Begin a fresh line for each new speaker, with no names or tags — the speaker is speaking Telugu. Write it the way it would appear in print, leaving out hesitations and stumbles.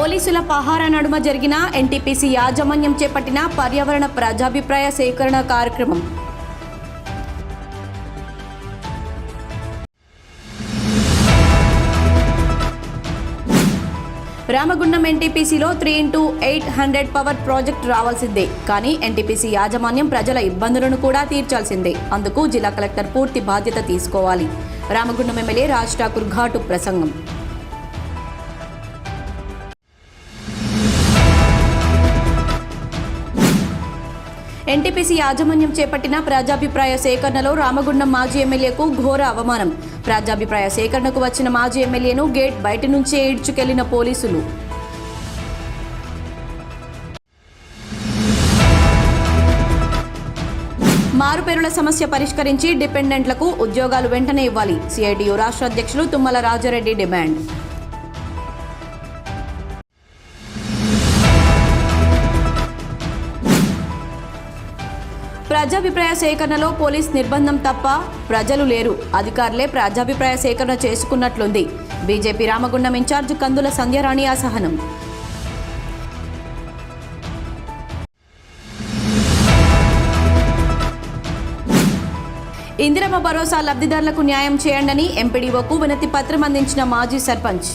పోలీసుల పహారా నడుమ జరిగిన ఎన్టీపీసీ యాజమాన్యం చేపట్టిన పర్యావరణ ప్రజాభిప్రాయ సేకరణ కార్యక్రమం. రామగుండం ఎన్టీపీసీలో 3x800 పవర్ ప్రాజెక్ట్ రావాల్సిందే, కానీ ఎన్టీపీసీ యాజమాన్యం ప్రజల ఇబ్బందులను కూడా తీర్చాల్సిందే. అందుకు జిల్లా కలెక్టర్ పూర్తి బాధ్యత తీసుకోవాలి. రామగుండం ఎమ్మెల్యే రాజ్ ఠాకూర్ ఘాటు ప్రసంగం. ఎన్టీపీసీ యాజమాన్యం చేపట్టిన ప్రజాభిప్రాయ సేకరణలో రామగుండం మాజీ ఎమ్మెల్యేకు ఘోర అవమానం. ప్రజాభిప్రాయ సేకరణకు వచ్చిన మాజీ ఎమ్మెల్యేను గేట్ బయట నుంచే ఈడ్చుకెళ్లిన పోలీసులు. మారుపేరుల సమస్య పరిష్కరించి డిపెండెంట్లకు ఉద్యోగాలు వెంటనే ఇవ్వాలి. సిఐటియు రాష్ట్ర అధ్యక్షులు తుమ్మల రాజారెడ్డి డిమాండ్. ప్రజాభిప్రాయ సేకరణలో పోలీస్ నిర్బంధం తప్ప ప్రజలు లేరు, అధికారులే ప్రజాభిప్రాయ సేకరణ చేసుకున్నట్లుంది. బీజేపీ రామగుండం ఇన్ఛార్జ్ కందుల సంధ్యారాణి అసహనం. ఇందిరమ్మ భరోసా లబ్ధిదారులకు న్యాయం చేయండని ఎంపీడీఓకు వినతి పత్రం అందించిన మాజీ సర్పంచ్.